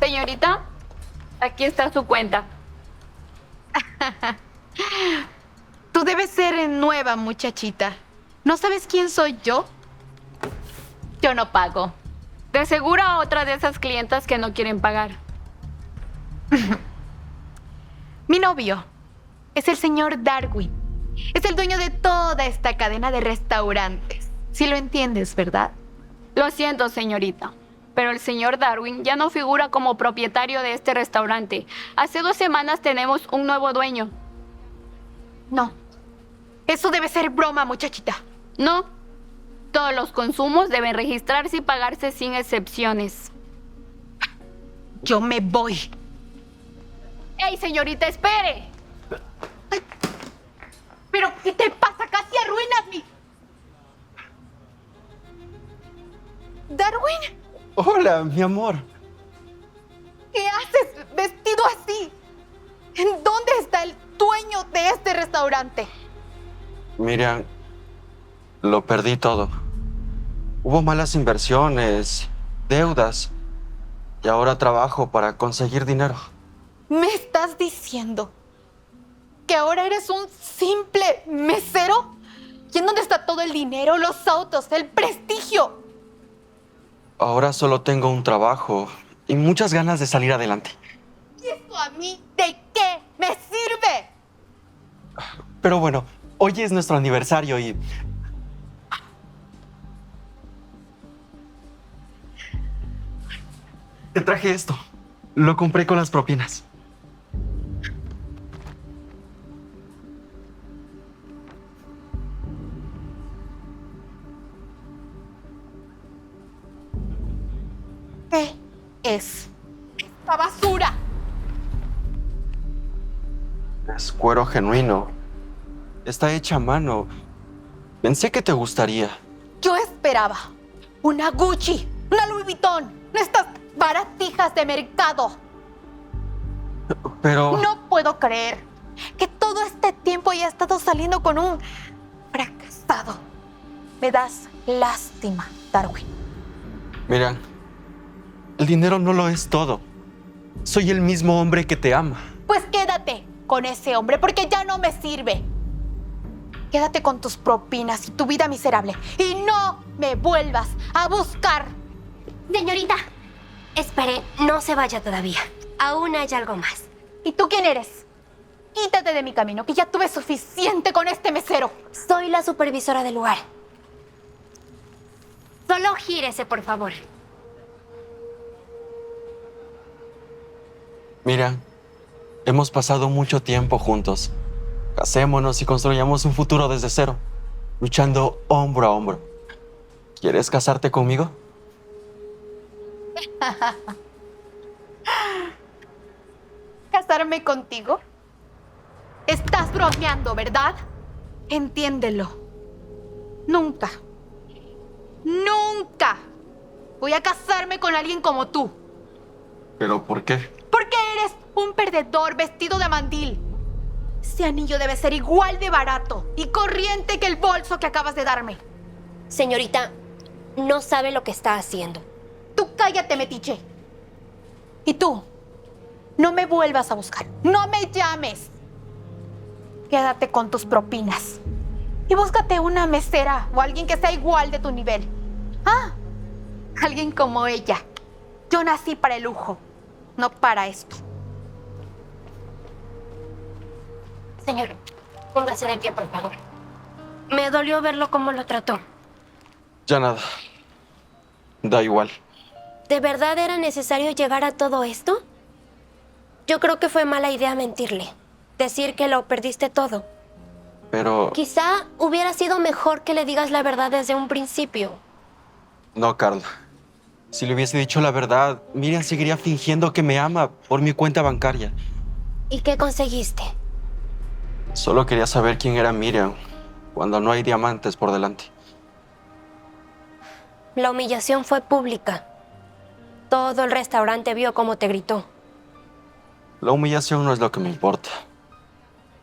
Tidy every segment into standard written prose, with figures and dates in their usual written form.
Señorita, aquí está su cuenta. Tú debes ser nueva, muchachita. ¿No sabes quién soy yo? Yo no pago. De seguro a otra de esas clientas que no quieren pagar. Mi novio es el señor Darwin. Es el dueño de toda esta cadena de restaurantes. Si lo entiendes, ¿verdad? Lo siento, señorita, pero el señor Darwin ya no figura como propietario de este restaurante. Hace 2 semanas tenemos un nuevo dueño. No. Eso debe ser broma, muchachita. No. Todos los consumos deben registrarse y pagarse sin excepciones. Yo me voy. ¡Ey, señorita, espere! Ay, ¿pero qué te pasa? Casi arruinas mi... ¿Darwin? Hola, mi amor. ¿Qué haces vestido así? ¿En dónde está el dueño de este restaurante? Miriam, lo perdí todo. Hubo malas inversiones, deudas, y ahora trabajo para conseguir dinero. ¿Me estás diciendo que ahora eres un simple mesero? ¿Y en dónde está todo el dinero, los autos, el prestigio? Ahora solo tengo un trabajo y muchas ganas de salir adelante. ¿Y esto a mí de qué me sirve? Pero bueno, hoy es nuestro aniversario y... Te traje esto. Lo compré con las propinas. ¿Qué es esta basura? Es cuero genuino. Está hecha a mano. Pensé que te gustaría. Yo esperaba una Gucci, una Louis Vuitton, estas baratijas de mercado. Pero... No puedo creer que todo este tiempo haya estado saliendo con un fracasado. Me das lástima, Darwin. Mira, el dinero no lo es todo. Soy el mismo hombre que te ama. Pues quédate con ese hombre porque ya no me sirve. Quédate con tus propinas y tu vida miserable. Y no me vuelvas a buscar. Señorita, espere, no se vaya todavía. Aún hay algo más. ¿Y tú quién eres? Quítate de mi camino, que ya tuve suficiente con este mesero. Soy la supervisora del lugar. Solo gírese, por favor. Mira, hemos pasado mucho tiempo juntos. Casémonos y construyamos un futuro desde cero, luchando hombro a hombro. ¿Quieres casarte conmigo? ¿Casarme contigo? Estás bromeando, ¿verdad? Entiéndelo. Nunca, nunca voy a casarme con alguien como tú. ¿Pero por qué? Porque eres un perdedor vestido de mandil. Ese anillo debe ser igual de barato y corriente que el bolso que acabas de darme. Señorita, no sabe lo que está haciendo. Tú cállate, metiche. Y tú, no me vuelvas a buscar. No me llames. Quédate con tus propinas. Y búscate una mesera o alguien que sea igual de tu nivel. Ah, alguien como ella. Yo nací para el lujo, no para esto. Señor, póngase de pie, por favor. Me dolió verlo cómo lo trató. Ya nada. Da igual. ¿De verdad era necesario llegar a todo esto? Yo creo que fue mala idea mentirle. Decir que lo perdiste todo. Pero... Quizá hubiera sido mejor que le digas la verdad desde un principio. No, Carla. Si le hubiese dicho la verdad, Miriam seguiría fingiendo que me ama por mi cuenta bancaria. ¿Y qué conseguiste? Solo quería saber quién era Miriam cuando no hay diamantes por delante. La humillación fue pública. Todo el restaurante vio cómo te gritó. La humillación no es lo que me importa.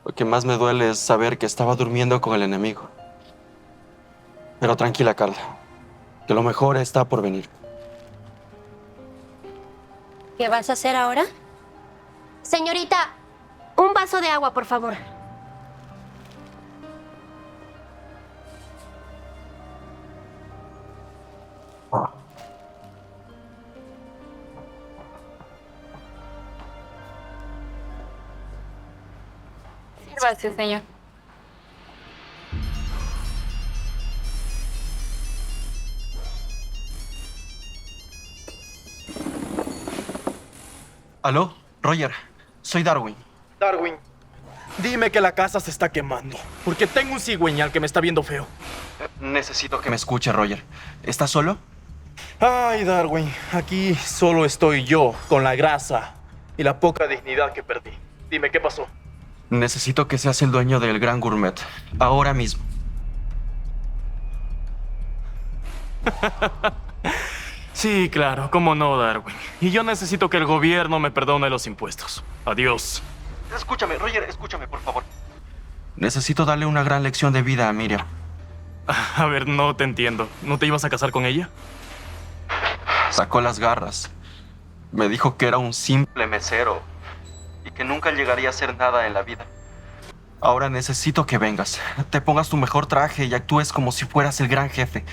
Lo que más me duele es saber que estaba durmiendo con el enemigo. Pero tranquila, Carla, que lo mejor está por venir. ¿Qué vas a hacer ahora? Señorita, un vaso de agua, por favor. Gracias, señor. ¿Aló? Roger, soy Darwin. Darwin, dime que la casa se está quemando, porque tengo un cigüeñal que me está viendo feo. Necesito que me escuche, Roger. ¿Estás solo? Ay, Darwin, aquí solo estoy yo, con la grasa y la poca dignidad que perdí. Dime, ¿qué pasó? Necesito que seas el dueño del Gran Gourmet. Ahora mismo. Sí, claro, cómo no, Darwin. Y yo necesito que el gobierno me perdone los impuestos. Adiós. Escúchame, Roger, escúchame, por favor. Necesito darle una gran lección de vida a Miriam. A ver, no te entiendo. ¿No te ibas a casar con ella? Sacó las garras. Me dijo que era un simple mesero y que nunca llegaría a hacer nada en la vida. Ahora necesito que vengas, te pongas tu mejor traje y actúes como si fueras el gran jefe.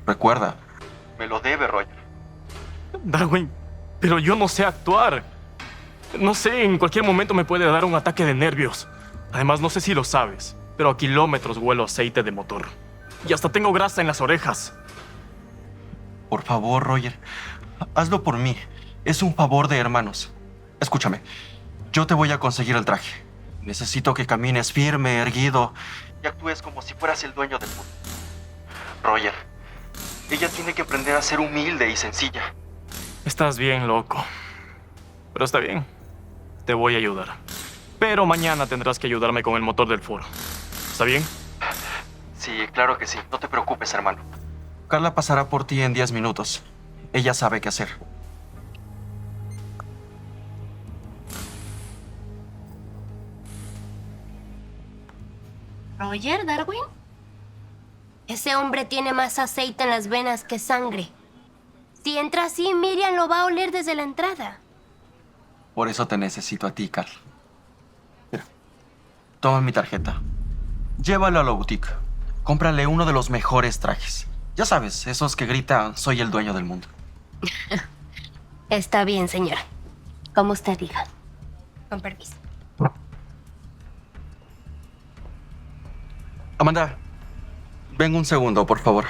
Recuerda, me lo debe, Roger. Darwin, pero yo no sé actuar. No sé, en cualquier momento me puede dar un ataque de nervios. Además, no sé si lo sabes, pero a kilómetros huelo aceite de motor. Y hasta tengo grasa en las orejas. Por favor, Roger, hazlo por mí. Es un favor de hermanos. Escúchame, yo te voy a conseguir el traje. Necesito que camines firme, erguido y actúes como si fueras el dueño del mundo. Roger, ella tiene que aprender a ser humilde y sencilla. Estás bien, loco. Pero está bien. Te voy a ayudar. Pero mañana tendrás que ayudarme con el motor del foro. ¿Está bien? Sí, claro que sí. No te preocupes, hermano. Carla pasará por ti en 10 minutos. Ella sabe qué hacer. ¿Roger, Darwin? Ese hombre tiene más aceite en las venas que sangre. Si entra así, Miriam lo va a oler desde la entrada. Por eso te necesito a ti, Carla. Mira, toma mi tarjeta. Llévalo a la boutique. Cómprale uno de los mejores trajes. Ya sabes, esos que gritan, soy el dueño del mundo. Está bien, señora. Como usted diga. Con permiso. Amanda, ven un segundo, por favor.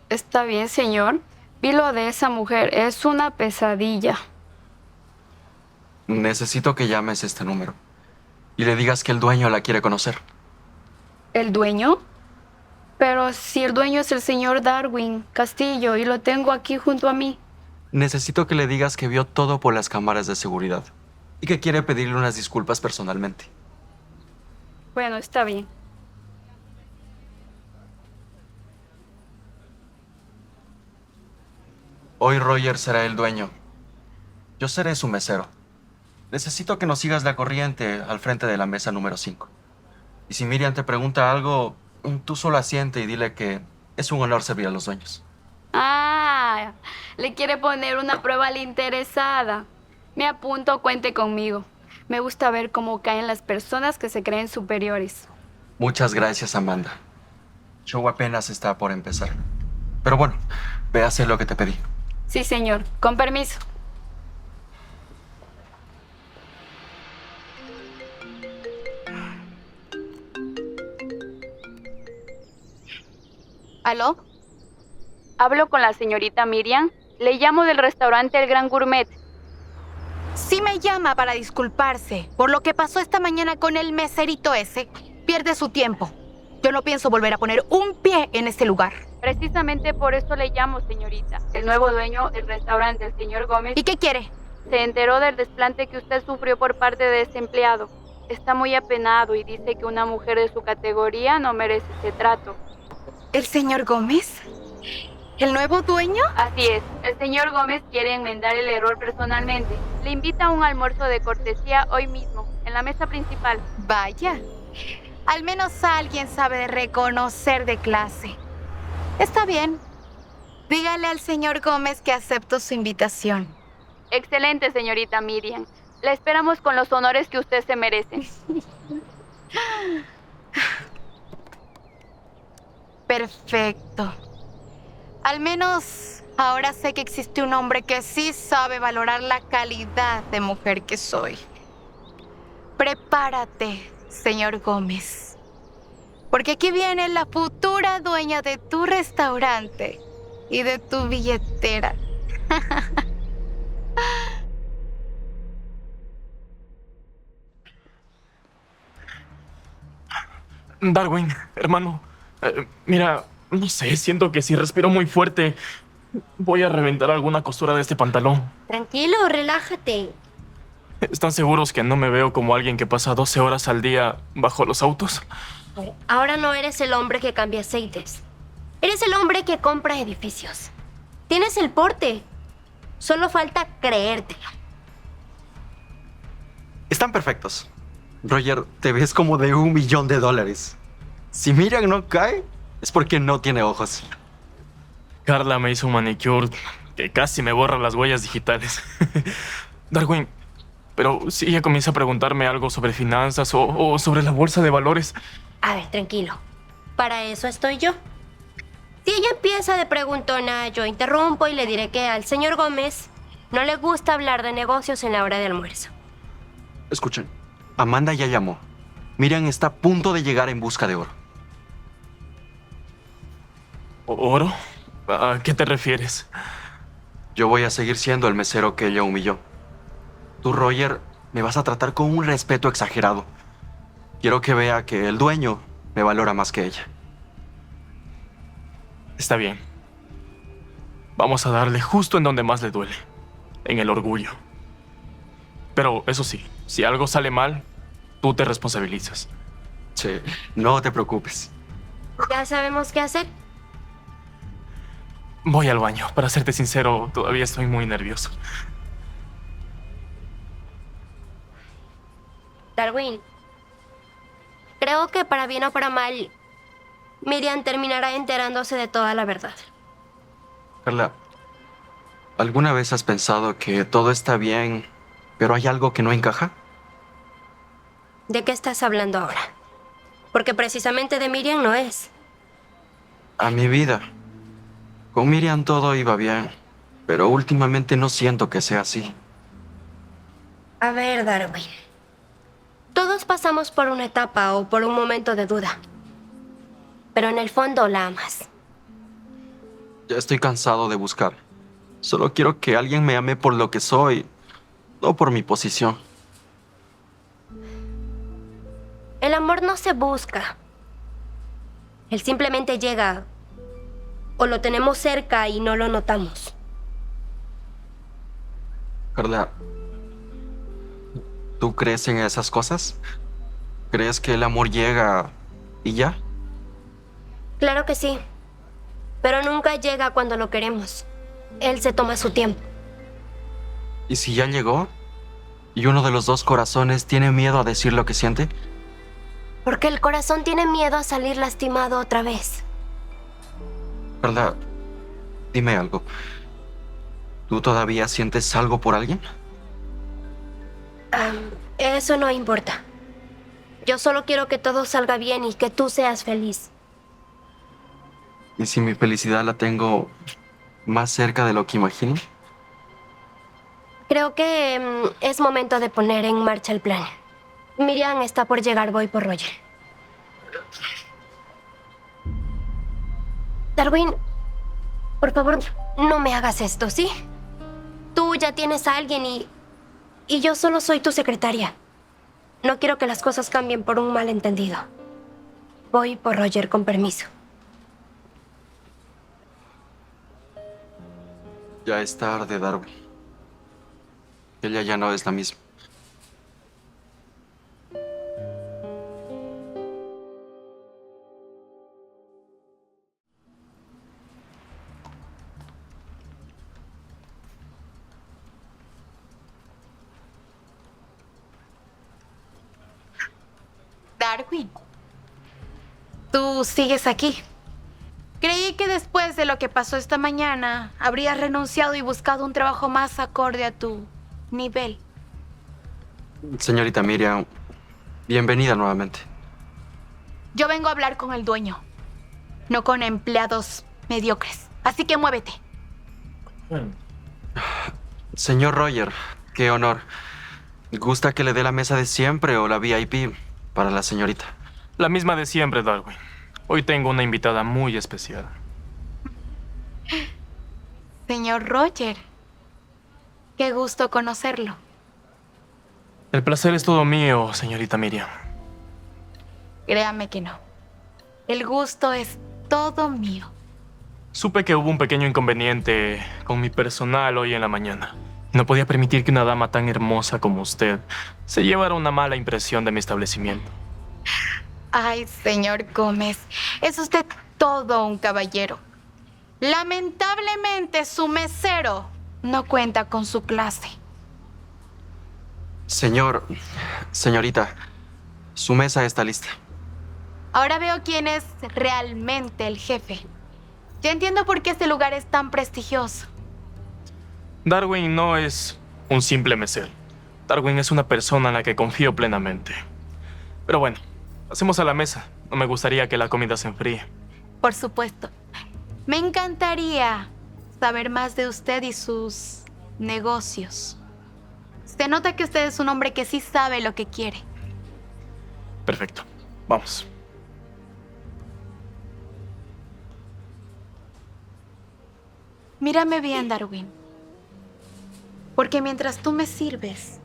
Está bien, señor. Vi lo de esa mujer. Es una pesadilla. Necesito que llames este número y le digas que el dueño la quiere conocer. ¿El dueño? Pero si el dueño es el señor Darwin Castillo y lo tengo aquí junto a mí. Necesito que le digas que vio todo por las cámaras de seguridad y que quiere pedirle unas disculpas personalmente. Bueno, está bien. Hoy Roger será el dueño. Yo seré su mesero. Necesito que nos sigas la corriente al frente de la mesa número 5. Y si Miriam te pregunta algo, tú solo asiente y dile que es un honor servir a los dueños. Ah, le quiere poner una prueba a la interesada. Me apunto, cuente conmigo. Me gusta ver cómo caen las personas que se creen superiores. Muchas gracias, Amanda. El show apenas está por empezar. Pero bueno, ve a hacer lo que te pedí. Sí, señor. Con permiso. ¿Aló? Hablo con la señorita Miriam. Le llamo del restaurante El Gran Gourmet. Sí me llama para disculparse por lo que pasó esta mañana con el meserito ese. Pierde su tiempo. Yo no pienso volver a poner un pie en este lugar. Precisamente por eso le llamo, señorita. El nuevo dueño del restaurante, el señor Gómez, ¿Y qué quiere? se enteró del desplante que usted sufrió por parte de ese empleado. Está muy apenado y dice que una mujer de su categoría no merece ese trato. ¿El señor Gómez? ¿El nuevo dueño? Así es, el señor Gómez quiere enmendar el error personalmente. Le invita a un almuerzo de cortesía hoy mismo, en la mesa principal. Vaya. Al menos alguien sabe reconocer de clase. Está bien. Dígale al señor Gómez que acepto su invitación. Excelente, señorita Miriam. La esperamos con los honores que usted se merece. Perfecto. Al menos ahora sé que existe un hombre que sí sabe valorar la calidad de mujer que soy. Prepárate, señor Gómez. Porque aquí viene la futura dueña de tu restaurante y de tu billetera. Darwin, hermano, mira, no sé, siento que si respiro muy fuerte, voy a reventar alguna costura de este pantalón. Tranquilo, relájate. ¿Están seguros que no me veo como alguien que pasa 12 horas al día bajo los autos? Ahora no eres el hombre que cambia aceites. Eres el hombre que compra edificios. Tienes el porte. Solo falta creértelo. Están perfectos. Roger, te ves como de $1.000.000. Si Miriam no cae, es porque no tiene ojos. Carla me hizo un manicure que casi me borra las huellas digitales. Darwin, pero si ella comienza a preguntarme algo sobre finanzas o sobre la bolsa de valores. A ver, tranquilo. Para eso estoy yo. Si ella empieza de preguntona, yo interrumpo y le diré que al señor Gómez no le gusta hablar de negocios en la hora de almuerzo. Escuchen, Amanda ya llamó. Miriam está a punto de llegar en busca de oro. ¿Oro? ¿A qué te refieres? Yo voy a seguir siendo el mesero que ella humilló. Tú, Roger, me vas a tratar con un respeto exagerado. Quiero que vea que el dueño me valora más que ella. Está bien. Vamos a darle justo en donde más le duele. En el orgullo. Pero eso sí, si algo sale mal, tú te responsabilizas. Sí, no te preocupes. ¿Ya sabemos qué hacer? Voy al baño. Para serte sincero, todavía estoy muy nervioso. Darwin, creo que para bien o para mal, Miriam terminará enterándose de toda la verdad. Carla, ¿alguna vez has pensado que todo está bien, pero hay algo que no encaja? ¿De qué estás hablando ahora? Porque precisamente de Miriam no es. A mi vida. Con Miriam todo iba bien, pero últimamente no siento que sea así. A ver, Darwin. Todos pasamos por una etapa o por un momento de duda. Pero en el fondo la amas. Ya estoy cansado de buscar. Solo quiero que alguien me ame por lo que soy, no por mi posición. El amor no se busca. Él simplemente llega. O lo tenemos cerca y no lo notamos. Carla, ¿tú crees en esas cosas? ¿Crees que el amor llega y ya? Claro que sí. Pero nunca llega cuando lo queremos. Él se toma su tiempo. ¿Y si ya llegó? ¿Y uno de los dos corazones tiene miedo a decir lo que siente? Porque el corazón tiene miedo a salir lastimado otra vez. Carla, dime algo. ¿Tú todavía sientes algo por alguien? Eso no importa. Yo solo quiero que todo salga bien y que tú seas feliz. ¿Y si mi felicidad la tengo más cerca de lo que imagino? Creo que es momento de poner en marcha el plan. Miriam está por llegar, voy por Roger. Darwin, por favor, no me hagas esto, ¿sí? Tú ya tienes a alguien y yo solo soy tu secretaria. No quiero que las cosas cambien por un malentendido. Voy por Roger, con permiso. Ya es tarde, Darwin. Ella ya no es la misma. Darwin, tú sigues aquí. Creí Creí que después de lo que pasó esta mañana, habrías renunciado y buscado un trabajo más acorde a tu nivel. Señorita Miriam, bienvenida nuevamente. Yo vengo a hablar con el dueño, no con empleados mediocres. Así que muévete. Señor Roger, qué honor. ¿Gusta que le dé la mesa de siempre o la VIP para la señorita? La misma de siempre, Darwin. Hoy tengo una invitada muy especial. Señor Roger, qué gusto conocerlo. El placer es todo mío, señorita Miriam. Créame que no. El gusto es todo mío. Supe que hubo un pequeño inconveniente con mi personal hoy en la mañana. No podía permitir que una dama tan hermosa como usted se llevara una mala impresión de mi establecimiento. Ay, señor Gómez, es usted todo un caballero. Lamentablemente, su mesero no cuenta con su clase. Señorita, su mesa está lista. Ahora veo quién es realmente el jefe. Ya entiendo por qué este lugar es tan prestigioso. Darwin no es un simple mesero. Darwin es una persona en la que confío plenamente. Pero bueno, pasemos a la mesa. No me gustaría que la comida se enfríe. Por supuesto. Me encantaría saber más de usted y sus negocios. Se nota que usted es un hombre que sí sabe lo que quiere. Perfecto. Vamos. Mírame bien, Darwin. Porque mientras tú me sirves,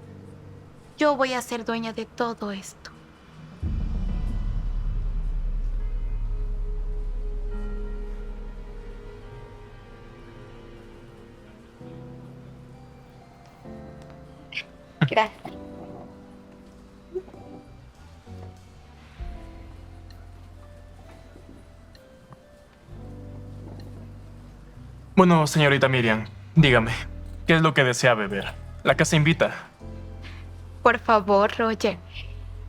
yo voy a ser dueña de todo esto. Gracias. Bueno, señorita Miriam, dígame, ¿qué es lo que desea beber? La casa invita. Por favor, Roger.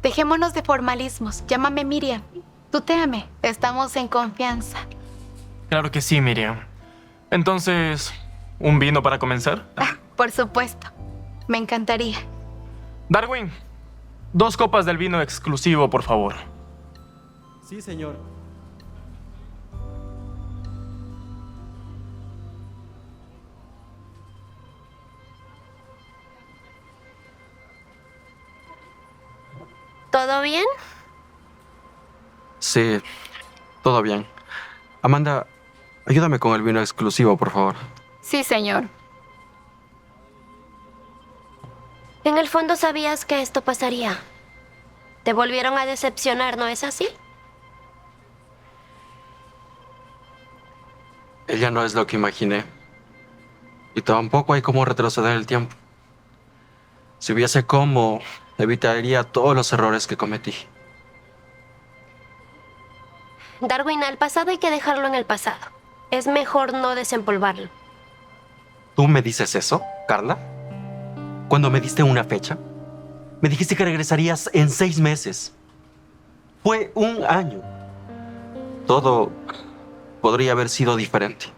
Dejémonos de formalismos. Llámame Miriam. Tutéame. Estamos en confianza. Claro que sí, Miriam. Entonces, ¿un vino para comenzar? Por supuesto. Me encantaría. Darwin, 2 copas del vino exclusivo, por favor. Sí, señor. ¿Todo bien? Sí, todo bien. Amanda, ayúdame con el vino exclusivo, por favor. Sí, señor. En el fondo sabías que esto pasaría. Te volvieron a decepcionar, ¿no es así? Ella no es lo que imaginé. Y tampoco hay cómo retroceder el tiempo. Si hubiese cómo, evitaría todos los errores que cometí. Darwin, al pasado hay que dejarlo en el pasado. Es mejor no desempolvarlo. ¿Tú me dices eso, Carla? Cuando me diste una fecha, me dijiste que regresarías en 6 meses. Fue 1 año. Todo podría haber sido diferente.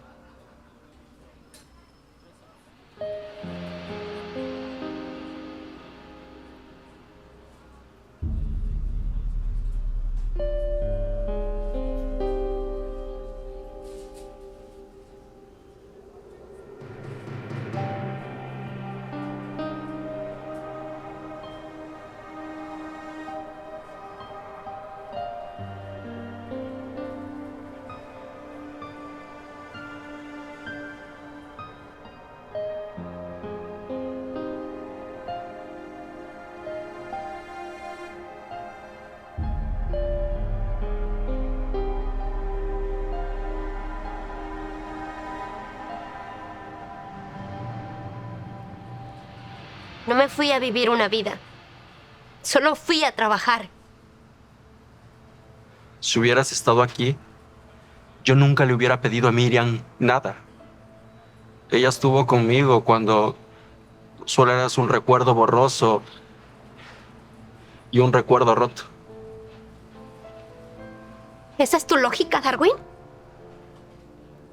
No me fui a vivir una vida. Solo fui a trabajar. Si hubieras estado aquí, yo nunca le hubiera pedido a Miriam nada. Ella estuvo conmigo cuando solo eras un recuerdo borroso y un recuerdo roto. ¿Esa es tu lógica, Darwin?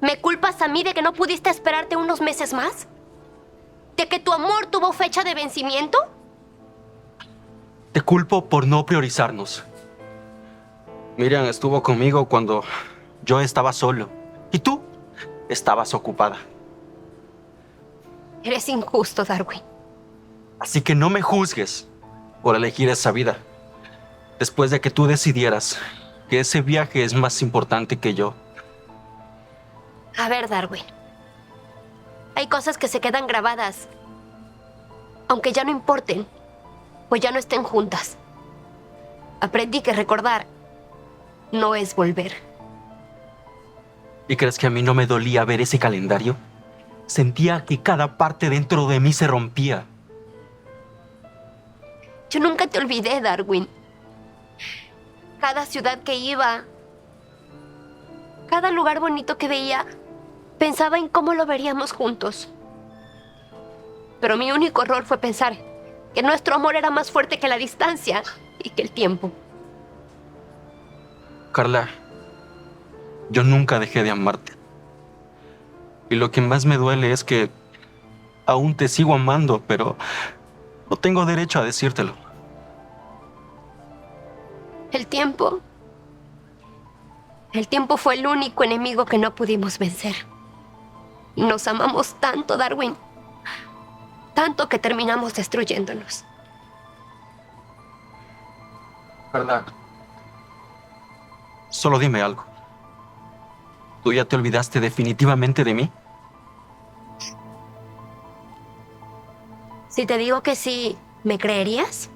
¿Me culpas a mí de que no pudiste esperarte unos meses más? ¿De que tu amor tuvo fecha de vencimiento? Te culpo por no priorizarnos. Miriam estuvo conmigo cuando yo estaba solo. Y tú estabas ocupada. Eres injusto, Darwin. Así que no me juzgues por elegir esa vida. Después de que tú decidieras que ese viaje es más importante que yo. A ver, Darwin. Hay cosas que se quedan grabadas, aunque ya no importen o ya no estén juntas. Aprendí que recordar no es volver. ¿Y crees que a mí no me dolía ver ese calendario? Sentía que cada parte dentro de mí se rompía. Yo nunca te olvidé, Darwin. Cada ciudad que iba, cada lugar bonito que veía, pensaba en cómo lo veríamos juntos. Pero mi único error fue pensar que nuestro amor era más fuerte que la distancia y que el tiempo. Carla, yo nunca dejé de amarte. Y lo que más me duele es que aún te sigo amando, pero no tengo derecho a decírtelo. El tiempo. El tiempo fue el único enemigo que no pudimos vencer. Nos amamos tanto, Darwin. Tanto que terminamos destruyéndonos. Carla, solo dime algo. ¿Tú ya te olvidaste definitivamente de mí? Si te digo que sí, ¿me creerías?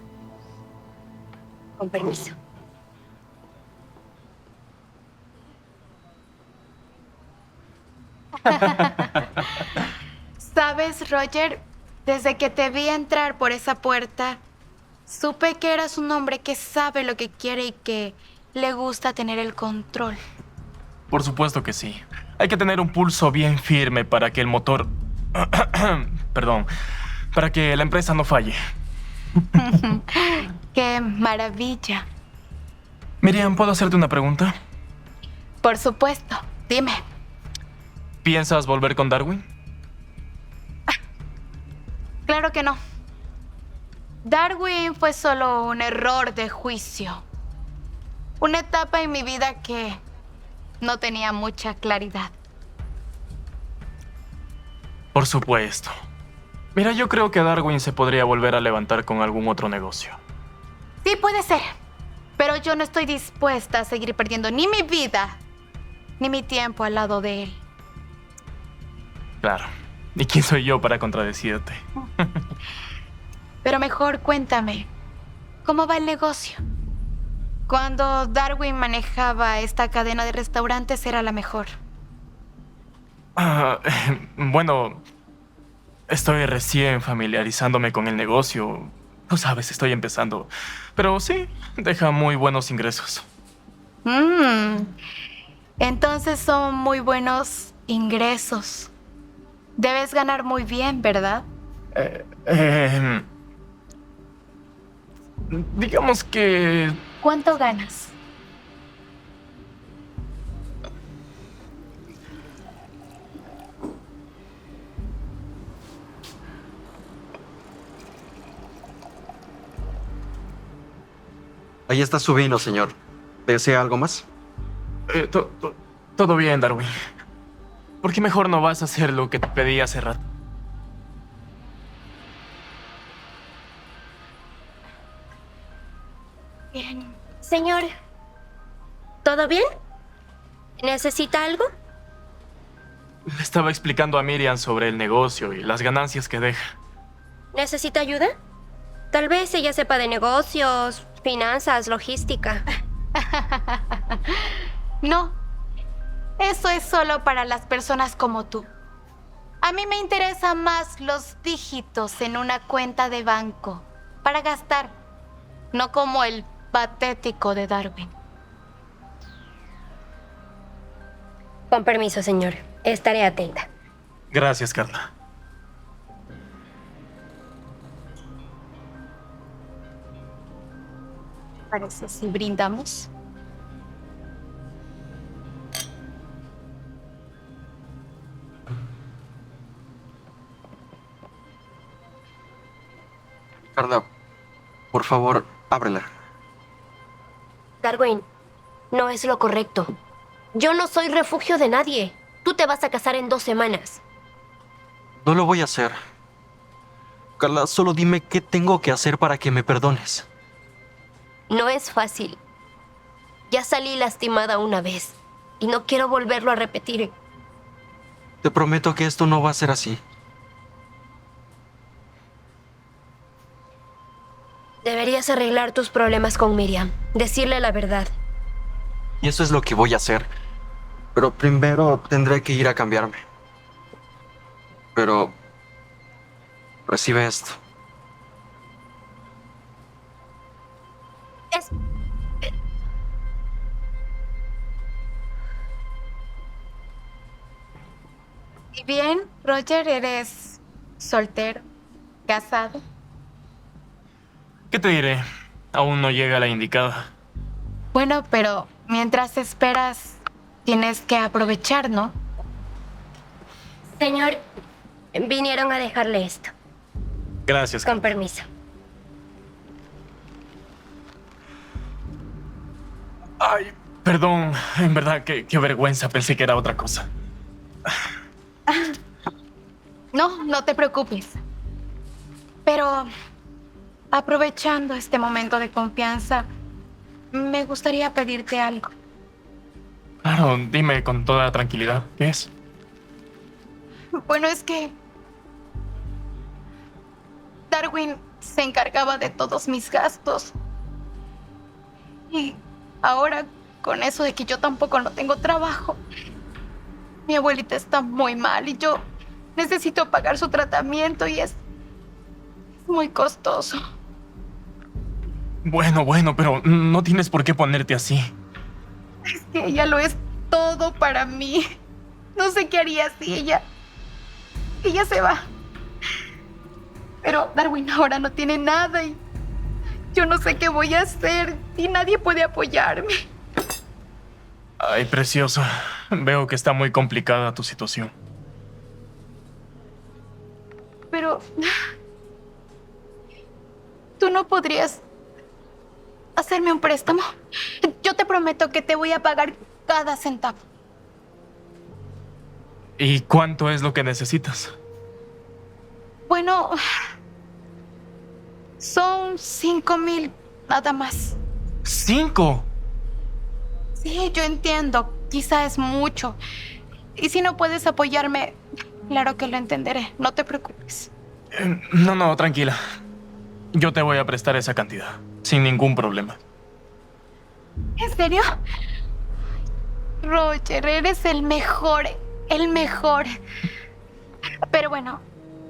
Con permiso. ¿Sabes, Roger? Desde que te vi entrar por esa puerta, supe que eras un hombre que sabe lo que quiere y que le gusta tener el control. Por supuesto que sí. Hay que tener un pulso bien firme para que el motor... Perdón. Para que la empresa no falle. ¡Qué maravilla! Miriam, ¿puedo hacerte una pregunta? Por supuesto, dime. ¿Piensas volver con Darwin? Claro que no. Darwin fue solo un error de juicio. Una etapa en mi vida que no tenía mucha claridad. Por supuesto. Mira, yo creo que Darwin se podría volver a levantar con algún otro negocio. Sí, puede ser. Pero yo no estoy dispuesta a seguir perdiendo ni mi vida, ni mi tiempo al lado de él. Claro. ¿Y quién soy yo para contradecirte? Pero mejor cuéntame, ¿cómo va el negocio? Cuando Darwin manejaba esta cadena de restaurantes era la mejor. Bueno, estoy recién familiarizándome con el negocio. Tú sabes, estoy empezando. Pero sí, deja muy buenos ingresos. Entonces son muy buenos ingresos. Debes ganar muy bien, ¿verdad? Digamos que... ¿Cuánto ganas? Ahí está su vino, señor. ¿Desea algo más? Todo bien, Darwin. ¿Por qué mejor no vas a hacer lo que te pedí hace rato? Bien. Señor, ¿todo bien? ¿Necesita algo? Le estaba explicando a Miriam sobre el negocio y las ganancias que deja. ¿Necesita ayuda? Tal vez ella sepa de negocios, finanzas, logística. No, eso es solo para las personas como tú. A mí me interesan más los dígitos en una cuenta de banco para gastar, no como el patético de Darwin. Con permiso, señor. Estaré atenta. Gracias, Carla. Parece si brindamos. Carla, por favor, ábrela. Darwin, no es lo correcto. Yo no soy refugio de nadie. Tú te vas a casar en 2 semanas. No lo voy a hacer. Carla, solo dime qué tengo que hacer para que me perdones. No es fácil. Ya salí lastimada una vez y no quiero volverlo a repetir. Te prometo que esto no va a ser así. Deberías arreglar tus problemas con Miriam. Decirle la verdad. Y eso es lo que voy a hacer. Pero primero tendré que ir a cambiarme. Pero... recibe esto. Es... ¿Y bien, Roger, eres soltero, casado? ¿Qué te diré? Aún no llega la indicada. Bueno, pero mientras esperas, tienes que aprovechar, ¿no? Señor, vinieron a dejarle esto. Gracias. Con permiso. Ay, perdón. En verdad, qué vergüenza. Pensé que era otra cosa. No, no te preocupes. Pero aprovechando este momento de confianza, me gustaría pedirte algo. Claro, dime con toda tranquilidad. ¿Qué es? Bueno, es que Darwin se encargaba de todos mis gastos. Y ahora, con eso de que yo tampoco no tengo trabajo, mi abuelita está muy mal y yo necesito pagar su tratamiento y es muy costoso. Bueno, pero no tienes por qué ponerte así. Es que ella lo es todo para mí. No sé qué haría si ella se va. Pero Darwin ahora no tiene nada y yo no sé qué voy a hacer y nadie puede apoyarme. Ay, preciosa. Veo que está muy complicada tu situación. Pero tú no podrías hacerme un préstamo. Yo te prometo que te voy a pagar cada centavo. ¿Y cuánto es lo que necesitas? Bueno, son 5,000 nada más. ¡5! Sí, yo entiendo. Quizá es mucho. Y si no puedes apoyarme, claro que lo entenderé. No te preocupes. No, tranquila. Yo te voy a prestar esa cantidad, sin ningún problema. ¿En serio? Roger, eres el mejor. El mejor. Pero bueno,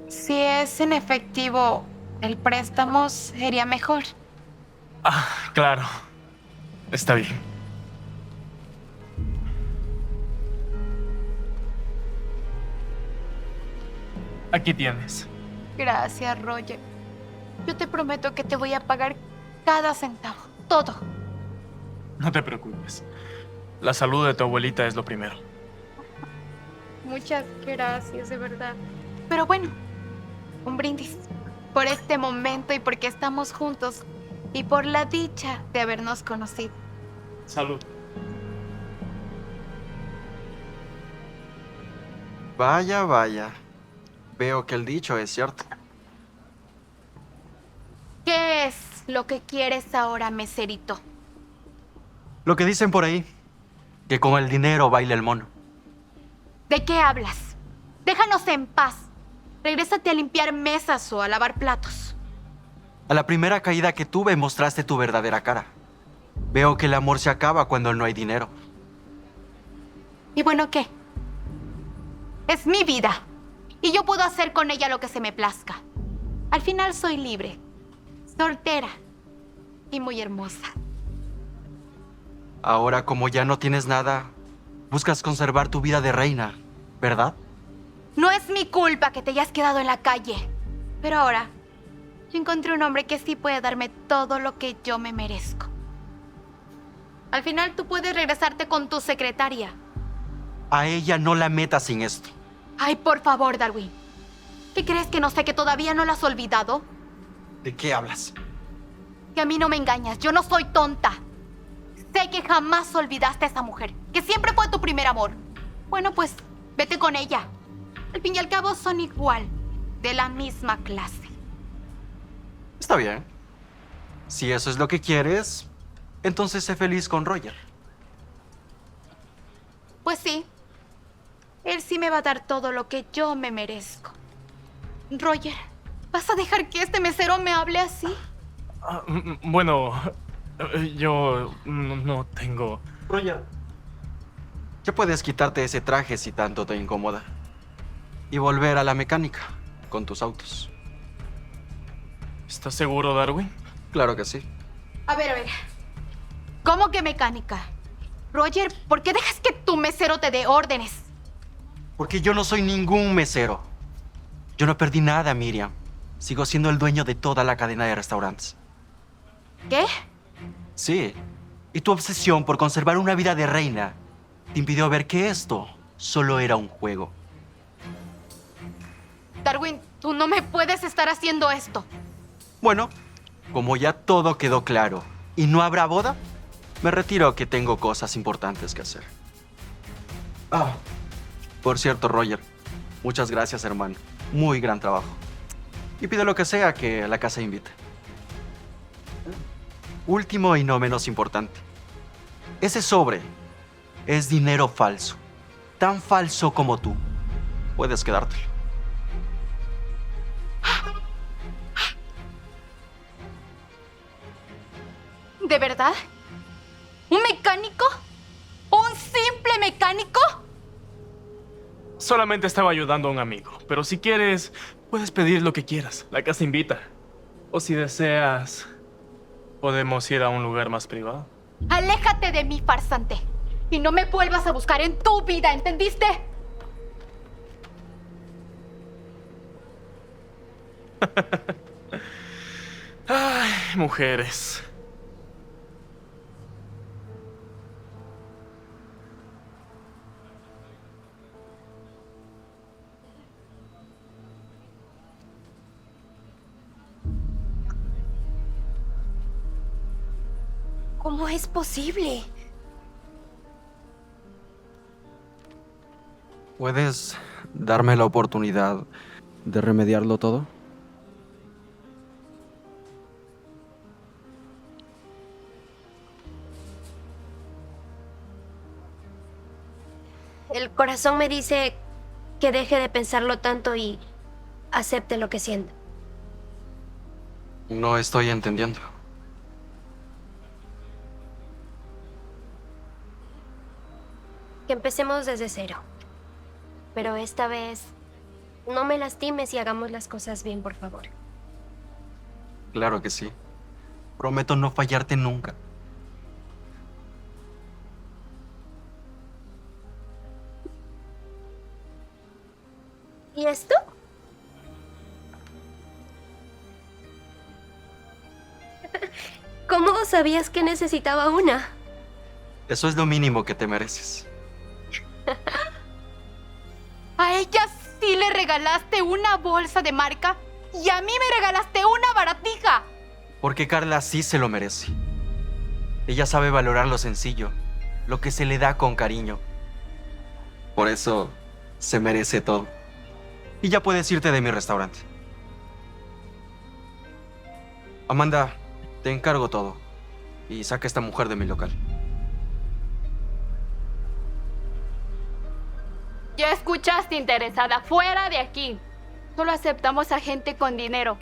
si es en efectivo, el préstamo sería mejor. Ah, claro. Está bien. Aquí tienes. Gracias, Roger. Yo te prometo que te voy a pagar cada centavo. Todo. No te preocupes. La salud de tu abuelita es lo primero. Muchas gracias, de verdad. Pero bueno, un brindis por este momento y porque estamos juntos y por la dicha de habernos conocido. Salud. Vaya, vaya. Veo que el dicho es cierto. ¿Qué es lo que quieres ahora, meserito? Lo que dicen por ahí, que con el dinero baila el mono. ¿De qué hablas? Déjanos en paz. Regrésate a limpiar mesas o a lavar platos. A la primera caída que tuve mostraste tu verdadera cara. Veo que el amor se acaba cuando no hay dinero. ¿Y bueno qué? Es mi vida. Y yo puedo hacer con ella lo que se me plazca. Al final soy libre, soltera y muy hermosa. Ahora, como ya no tienes nada, buscas conservar tu vida de reina, ¿verdad? No es mi culpa que te hayas quedado en la calle. Pero ahora, yo encontré un hombre que sí puede darme todo lo que yo me merezco. Al final tú puedes regresarte con tu secretaria. A ella no la metas sin esto. Ay, por favor, Darwin. ¿Qué crees que no sé que todavía no la has olvidado? ¿De qué hablas? Que a mí no me engañas, yo no soy tonta. Sé que jamás olvidaste a esa mujer, que siempre fue tu primer amor. Bueno, pues vete con ella. Al fin y al cabo son igual, de la misma clase. Está bien. Si eso es lo que quieres, entonces sé feliz con Roger. Pues sí, él sí me va a dar todo lo que yo me merezco. Roger, ¿vas a dejar que este mesero me hable así? Bueno, yo no tengo... Roger, ya puedes quitarte ese traje si tanto te incomoda. Y volver a la mecánica con tus autos. ¿Estás seguro, Darwin? Claro que sí. A ver. ¿Cómo que mecánica? Roger, ¿por qué dejas que tu mesero te dé órdenes? Porque yo no soy ningún mesero. Yo no perdí nada, Miriam. Sigo siendo el dueño de toda la cadena de restaurantes. ¿Qué? Sí. Y tu obsesión por conservar una vida de reina te impidió ver que esto solo era un juego. Darwin, tú no me puedes estar haciendo esto. Bueno, como ya todo quedó claro y no habrá boda, me retiro que tengo cosas importantes que hacer. Ah, por cierto, Roger, muchas gracias, hermano. Muy gran trabajo. Y pido lo que sea que la casa invite. Último y no menos importante. Ese sobre es dinero falso. Tan falso como tú. Puedes quedártelo. ¿De verdad? ¿Un mecánico? ¿Un simple mecánico? Solamente estaba ayudando a un amigo, pero si quieres, puedes pedir lo que quieras. La casa invita. O si deseas, podemos ir a un lugar más privado. Aléjate de mí, farsante. Y no me vuelvas a buscar en tu vida, ¿entendiste? Ay, mujeres. ¿Cómo es posible? ¿Puedes darme la oportunidad de remediarlo todo? El corazón me dice que deje de pensarlo tanto y acepte lo que siento. No estoy entendiendo. Que empecemos desde cero. Pero esta vez, no me lastimes y hagamos las cosas bien, por favor. Claro que sí. Prometo no fallarte nunca. ¿Y esto? ¿Cómo sabías que necesitaba una? Eso es lo mínimo que te mereces. A ella sí le regalaste una bolsa de marca y a mí me regalaste una baratija. Porque Carla sí se lo merece. Ella sabe valorar lo sencillo, lo que se le da con cariño. Por eso se merece todo. Y ya puedes irte de mi restaurante. Amanda, te encargo todo. Y saca a esta mujer de mi local. Ya escuchaste, interesada. Fuera de aquí. Solo aceptamos a gente con dinero.